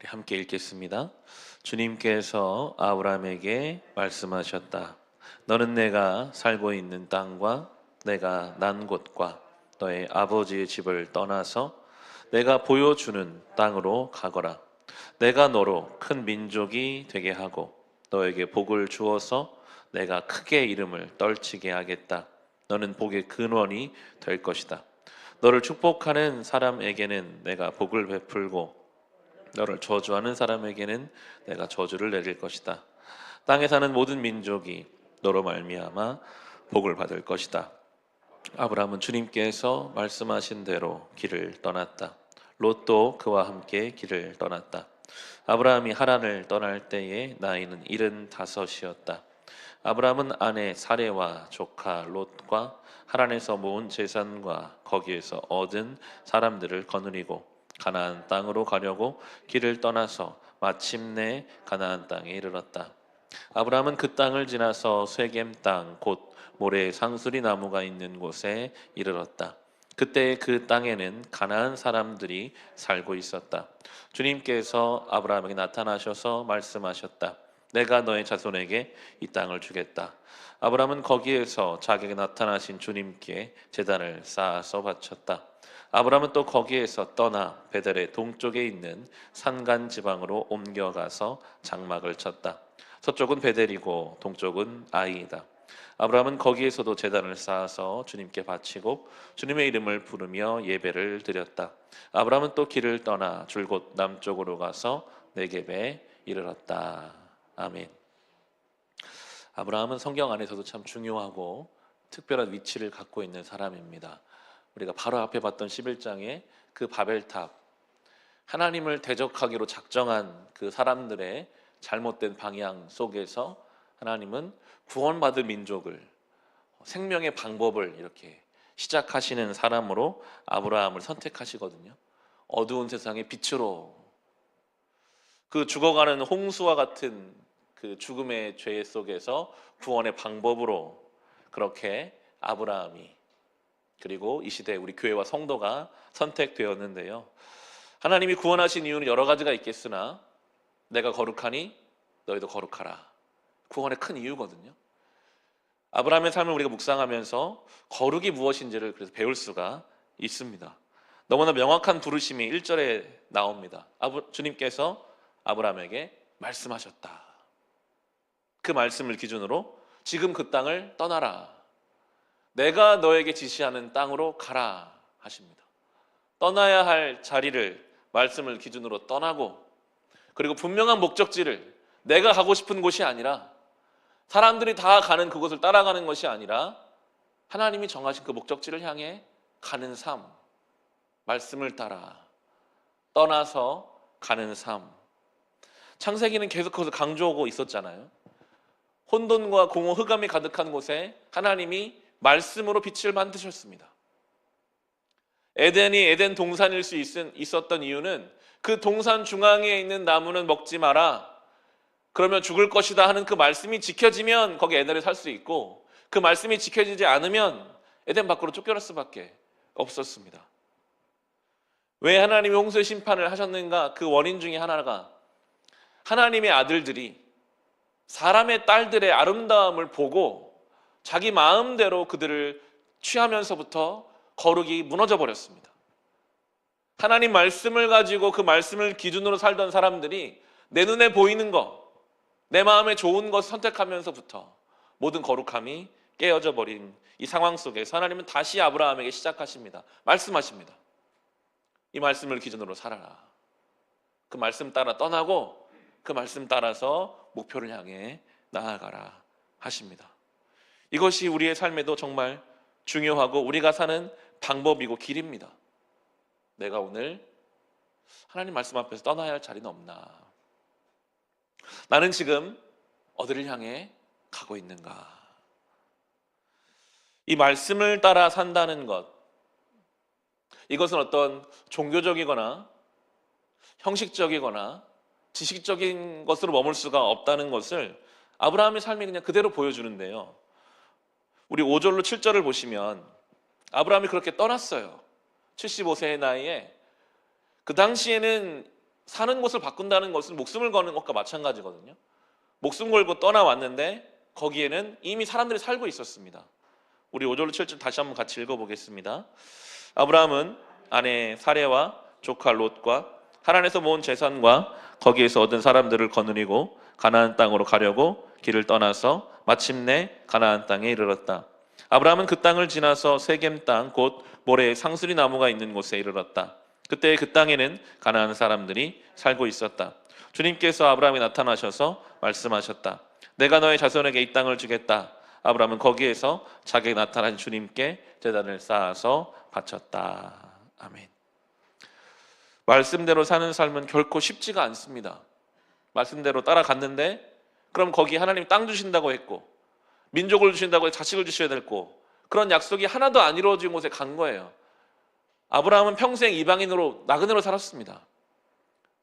우리 함께 읽겠습니다. 주님께서 아브라함에게 말씀하셨다. 너는 내가 살고 있는 땅과 내가 난 곳과 너의 아버지의 집을 떠나서 내가 보여주는 땅으로 가거라. 내가 너로 큰 민족이 되게 하고 너에게 복을 주어서 내가 크게 이름을 떨치게 하겠다. 너는 복의 근원이 될 것이다. 너를 축복하는 사람에게는 내가 복을 베풀고 너를 저주하는 사람에게는 내가 저주를 내릴 것이다. 땅에 사는 모든 민족이 너로 말미암아 복을 받을 것이다. 아브라함은 주님께서 말씀하신 대로 길을 떠났다. 롯도 그와 함께 길을 떠났다. 아브라함이 하란을 떠날 때에 나이는 75이었다. 아브라함은 아내 사레와 조카 롯과 하란에서 모은 재산과 거기에서 얻은 사람들을 거느리고 가나안 땅으로 가려고 길을 떠나서 마침내 가나안 땅에 이르렀다. 아브라함은 그 땅을 지나서 세겜 땅 곧 모래 상수리 나무가 있는 곳에 이르렀다. 그때 그 땅에는 가나안 사람들이 살고 있었다. 주님께서 아브라함에게 나타나셔서 말씀하셨다. 내가 너의 자손에게 이 땅을 주겠다. 아브라함은 거기에서 자기에게 나타나신 주님께 제단을 쌓아서 바쳤다. 아브라함은 또 거기에서 떠나 베델의 동쪽에 있는 산간 지방으로 옮겨가서 장막을 쳤다. 서쪽은 베델이고 동쪽은 아이이다. 아브라함은 거기에서도 제단을 쌓아서 주님께 바치고 주님의 이름을 부르며 예배를 드렸다. 아브라함은 또 길을 떠나 줄곧 남쪽으로 가서 네겝에 이르렀다. 아멘. 아브라함은 성경 안에서도 참 중요하고 특별한 위치를 갖고 있는 사람입니다. 우리가 바로 앞에 봤던 11장에 그 바벨탑, 하나님을 대적하기로 작정한 그 사람들의 잘못된 방향 속에서 하나님은 구원받을 민족을, 생명의 방법을 이렇게 시작하시는 사람으로 아브라함을 선택하시거든요. 어두운 세상의 빛으로, 그 죽어가는 홍수와 같은 그 죽음의 죄 속에서 구원의 방법으로 그렇게 아브라함이, 그리고 이 시대에 우리 교회와 성도가 선택되었는데요. 하나님이 구원하신 이유는 여러 가지가 있겠으나 내가 거룩하니 너희도 거룩하라. 구원의 큰 이유거든요. 아브라함의 삶을 우리가 묵상하면서 거룩이 무엇인지를 그래서 배울 수가 있습니다. 너무나 명확한 부르심이 1절에 나옵니다. 주님께서 아브라함에게 말씀하셨다. 그 말씀을 기준으로 지금 그 땅을 떠나라. 내가 너에게 지시하는 땅으로 가라 하십니다. 떠나야 할 자리를 말씀을 기준으로 떠나고, 그리고 분명한 목적지를, 내가 가고 싶은 곳이 아니라 사람들이 다 가는 그곳을 따라가는 것이 아니라 하나님이 정하신 그 목적지를 향해 가는 삶, 말씀을 따라 떠나서 가는 삶. 창세기는 계속 그것을 강조하고 있었잖아요. 혼돈과 공허 흑암이 가득한 곳에 하나님이 말씀으로 빛을 만드셨습니다. 에덴이 에덴 동산일 수 있었던 이유는 그 동산 중앙에 있는 나무는 먹지 마라, 그러면 죽을 것이다 하는 그 말씀이 지켜지면 거기 에덴에 살 수 있고, 그 말씀이 지켜지지 않으면 에덴 밖으로 쫓겨날 수밖에 없었습니다. 왜 하나님이 홍수의 심판을 하셨는가? 그 원인 중에 하나가 하나님의 아들들이 사람의 딸들의 아름다움을 보고 자기 마음대로 그들을 취하면서부터 거룩이 무너져 버렸습니다. 하나님 말씀을 가지고 그 말씀을 기준으로 살던 사람들이 내 눈에 보이는 것, 내 마음에 좋은 것을 선택하면서부터 모든 거룩함이 깨어져 버린 이 상황 속에서 하나님은 다시 아브라함에게 시작하십니다. 말씀하십니다. 이 말씀을 기준으로 살아라. 그 말씀 따라 떠나고 그 말씀 따라서 목표를 향해 나아가라 하십니다. 이것이 우리의 삶에도 정말 중요하고 우리가 사는 방법이고 길입니다. 내가 오늘 하나님 말씀 앞에서 떠나야 할 자리는 없나? 나는 지금 어디를 향해 가고 있는가? 이 말씀을 따라 산다는 것, 이것은 어떤 종교적이거나 형식적이거나 지식적인 것으로 머물 수가 없다는 것을 아브라함의 삶이 그냥 그대로 보여주는데요. 우리 5절로 7절을 보시면 아브라함이 그렇게 떠났어요. 75세의 나이에. 그 당시에는 사는 곳을 바꾼다는 것은 목숨을 거는 것과 마찬가지거든요. 목숨 걸고 떠나왔는데 거기에는 이미 사람들이 살고 있었습니다. 우리 5절로 7절 다시 한번 같이 읽어보겠습니다. 아브라함은 아내 사레와 조카 롯과 하란에서 모은 재산과 거기에서 얻은 사람들을 거느리고 가나안 땅으로 가려고 길을 떠나서 마침내 가나안 땅에 이르렀다. 아브라함은 그 땅을 지나서 세겜 땅 곧 모래의 상수리 나무가 있는 곳에 이르렀다. 그때 그 땅에는 가나안 사람들이 살고 있었다. 주님께서 아브라함에 나타나셔서 말씀하셨다. 내가 너의 자손에게 이 땅을 주겠다. 아브라함은 거기에서 자기에게 나타난 주님께 제단을 쌓아서 바쳤다. 아멘. 말씀대로 사는 삶은 결코 쉽지가 않습니다. 말씀대로 따라갔는데 그럼 거기 하나님 땅 주신다고 했고 민족을 주신다고 해서 자식을 주셔야 됐고 그런 약속이 하나도 안 이루어진 곳에 간 거예요. 아브라함은 평생 이방인으로 나그네로 살았습니다.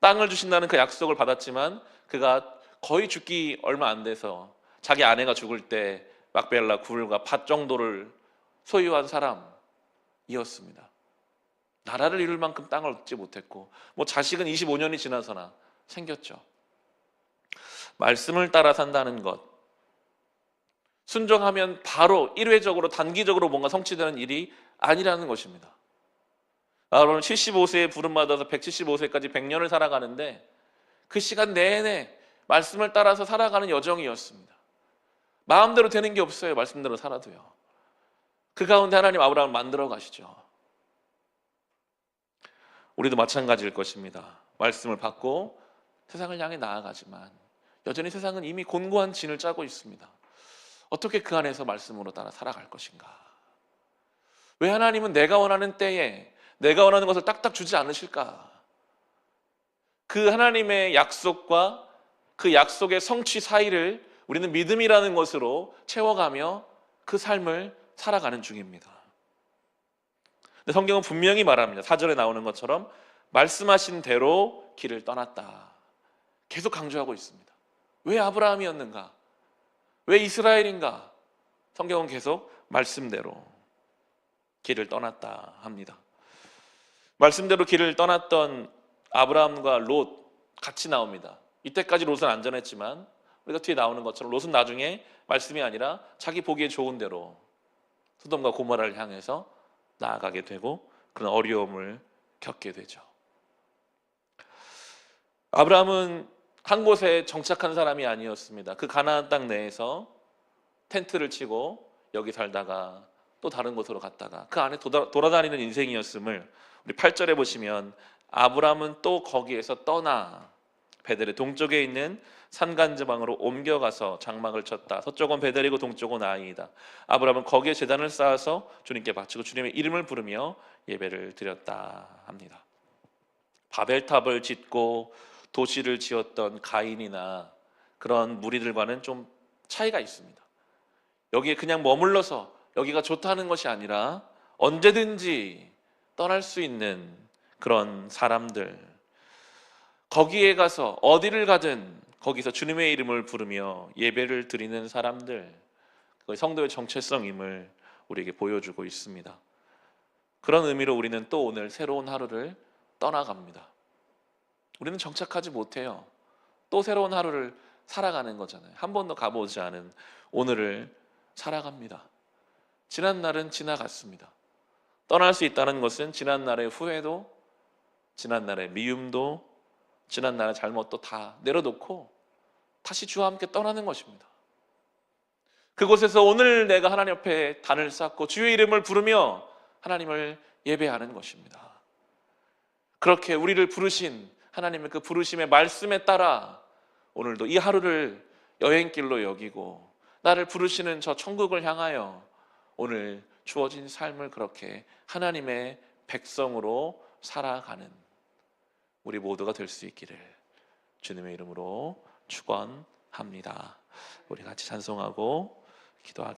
땅을 주신다는 그 약속을 받았지만 그가 거의 죽기 얼마 안 돼서 자기 아내가 죽을 때 막벨라 굴과 밭 정도를 소유한 사람이었습니다. 나라를 이룰 만큼 땅을 얻지 못했고 자식은 25년이 지나서나 생겼죠. 말씀을 따라 산다는 것, 순종하면 바로 일회적으로 단기적으로 뭔가 성취되는 일이 아니라는 것입니다. 여러분 75세에 부름받아서 175세까지 100년을 살아가는데 그 시간 내내 말씀을 따라서 살아가는 여정이었습니다. 마음대로 되는 게 없어요. 말씀대로 살아도요. 그 가운데 하나님 아브라함을 만들어 가시죠. 우리도 마찬가지일 것입니다. 말씀을 받고 세상을 향해 나아가지만 여전히 세상은 이미 곤고한 진을 짜고 있습니다. 어떻게 그 안에서 말씀으로 따라 살아갈 것인가? 왜 하나님은 내가 원하는 때에 내가 원하는 것을 딱딱 주지 않으실까? 그 하나님의 약속과 그 약속의 성취 사이를 우리는 믿음이라는 것으로 채워가며 그 삶을 살아가는 중입니다. 근데 성경은 분명히 말합니다. 4절에 나오는 것처럼 말씀하신 대로 길을 떠났다. 계속 강조하고 있습니다. 왜 아브라함이었는가? 왜 이스라엘인가? 성경은 계속 말씀대로 길을 떠났다 합니다. 말씀대로 길을 떠났던 아브라함과 롯 같이 나옵니다. 이때까지 롯은 안전했지만 우리가 뒤에 나오는 것처럼 롯은 나중에 말씀이 아니라 자기 보기에 좋은 대로 소돔과 고모라를 향해서 나아가게 되고 그런 어려움을 겪게 되죠. 아브라함은 한 곳에 정착한 사람이 아니었습니다. 그 가나안 땅 내에서 텐트를 치고 여기 살다가 또 다른 곳으로 갔다가 그 안에 돌아다니는 인생이었음을 우리 8절에 보시면 아브라함은 또 거기에서 떠나 베델의 동쪽에 있는 산간지방으로 옮겨가서 장막을 쳤다. 서쪽은 베델이고 동쪽은 아이이다. 아브라함은 거기에 제단을 쌓아서 주님께 바치고 주님의 이름을 부르며 예배를 드렸다 합니다. 바벨탑을 짓고 도시를 지었던 가인이나 그런 무리들과는 좀 차이가 있습니다. 여기에 그냥 머물러서 여기가 좋다는 것이 아니라 언제든지 떠날 수 있는 그런 사람들, 거기에 가서 어디를 가든 거기서 주님의 이름을 부르며 예배를 드리는 사람들, 그것이 성도의 정체성임을 우리에게 보여주고 있습니다. 그런 의미로 우리는 또 오늘 새로운 하루를 떠나갑니다. 우리는 정착하지 못해요. 또 새로운 하루를 살아가는 거잖아요. 한 번도 가보지 않은 오늘을 살아갑니다. 지난 날은 지나갔습니다. 떠날 수 있다는 것은 지난 날의 후회도, 지난 날의 미움도, 지난 날의 잘못도 다 내려놓고 다시 주와 함께 떠나는 것입니다. 그곳에서 오늘 내가 하나님 앞에 단을 쌓고 주의 이름을 부르며 하나님을 예배하는 것입니다. 그렇게 우리를 부르신 하나님의 그 부르심의 말씀에 따라 오늘도 이 하루를 여행길로 여기고 나를 부르시는 저 천국을 향하여 오늘 주어진 삶을 그렇게 하나님의 백성으로 살아가는 우리 모두가 될 수 있기를 주님의 이름으로 축원합니다. 우리 같이 찬송하고 기도하겠습니다.